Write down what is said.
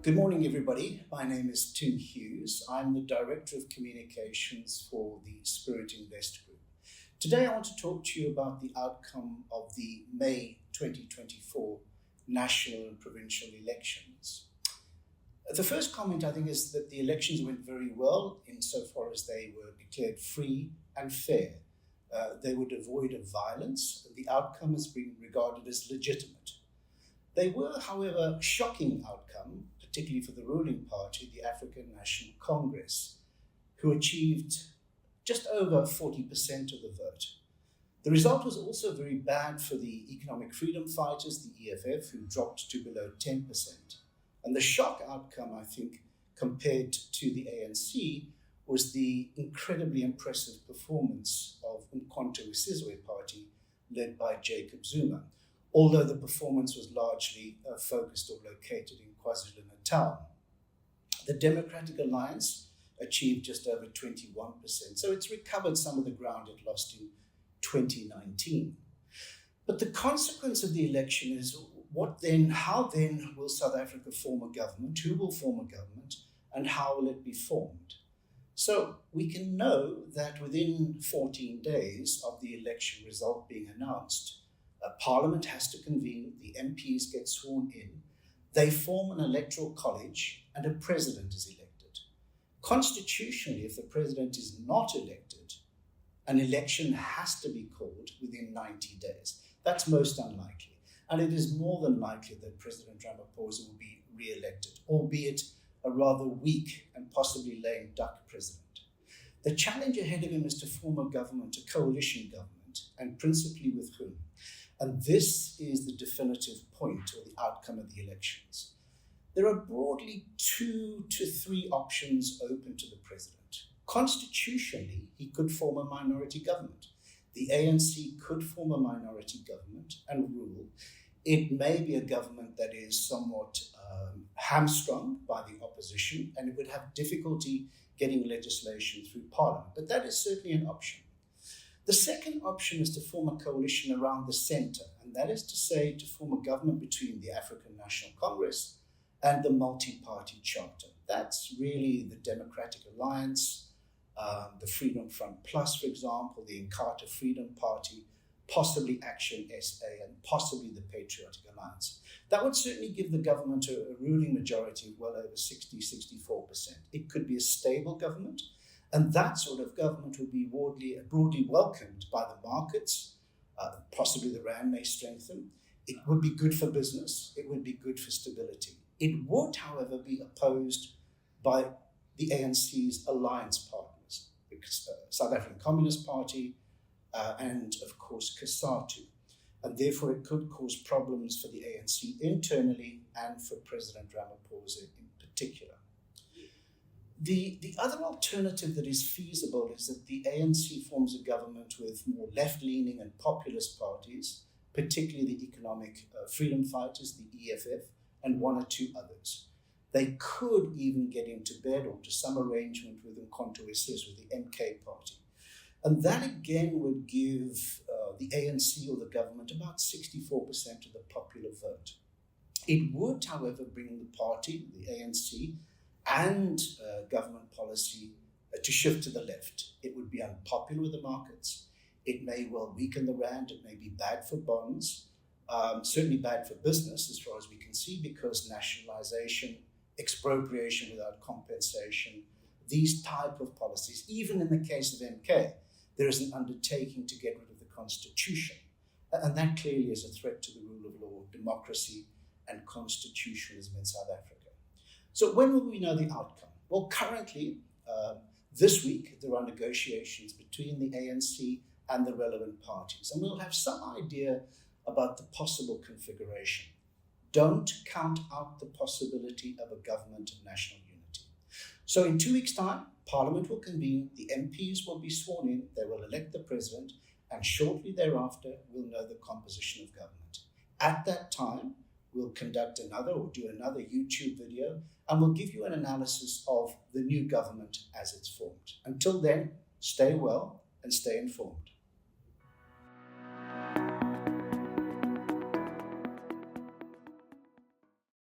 Good morning, everybody. My name is Tim Hughes. I'm the Director of Communications for the Spirit Invest Group. Today, I want to talk to you about the outcome of the May 2024 national and provincial elections. The first comment, I think, is that the elections went very well insofar as they were declared free and fair. They were devoid of violence, and the outcome has been regarded as legitimate. They were, however, a shocking outcome, particularly for the ruling party, the African National Congress, who achieved just over 40% of the vote. The result was also very bad for the economic freedom fighters, the EFF, who dropped to below 10%. And the shock outcome, I think, compared to the ANC, was the incredibly impressive performance of Umkhonto Party, led by Jacob Zuma, although the performance was largely focused or located in KwaZulu-Natal. The Democratic Alliance achieved just over 21%, so it's recovered some of the ground it lost in 2019. But the consequence of the election is how then will South Africa form a government, who will form a government, and how will it be formed? So we can know that within 14 days of the election result being announced, Parliament has to convene, the MPs get sworn in, they form an electoral college, and a president is elected. Constitutionally, if the president is not elected, an election has to be called within 90 days. That's most unlikely. And it is more than likely that President Ramaphosa will be re-elected, albeit a rather weak and possibly lame duck president. The challenge ahead of him is to form a government, a coalition government, and principally with whom? And this is the definitive point or the outcome of the elections. There are broadly 2 to 3 options open to the president. Constitutionally, he could form a minority government. The ANC could form a minority government and rule. It may be a government that is somewhat hamstrung by the opposition, and it would have difficulty getting legislation through Parliament. But that is certainly an option. The second option is to form a coalition around the centre, and that is to say to form a government between the African National Congress and the multi-party charter. That's really the Democratic Alliance, the Freedom Front Plus, for example, the Inkatha Freedom Party, possibly Action SA, and possibly the Patriotic Alliance. That would certainly give the government a ruling majority of well over 60-64%. It could be a stable government, and that sort of government would be broadly welcomed by the markets. Possibly the rand may strengthen. It would be good for business. It would be good for stability. It would, however, be opposed by the ANC's alliance partners, the South African Communist Party, and of course COSATU. And therefore it could cause problems for the ANC internally and for President Ramaphosa in particular. The other alternative that is feasible is that the ANC forms a government with more left-leaning and populist parties, particularly the economic freedom fighters, the EFF, and 1 or 2 others. They could even get into bed or to some arrangement with Umkhonto with the MK party. And that again would give the ANC or the government about 64% of the popular vote. It would, however, bring the party, the ANC, and government policy to shift to the left. It would be unpopular with the markets. It may well weaken the rand. It may be bad for bonds, certainly bad for business as far as we can see, because nationalization, expropriation without compensation, these type of policies, even in the case of MK, there is an undertaking to get rid of the constitution. And that clearly is a threat to the rule of law, democracy, and constitutionalism in South Africa. So when will we know the outcome? Well, currently, this week, there are negotiations between the ANC and the relevant parties, and we'll have some idea about the possible configuration. Don't count out the possibility of a government of national unity. So in 2 weeks' time, Parliament will convene, the MPs will be sworn in, they will elect the president, and shortly thereafter, we'll know the composition of government. At that time, we'll conduct another YouTube video, and we'll give you an analysis of the new government as it's formed. Until then, stay well and stay informed.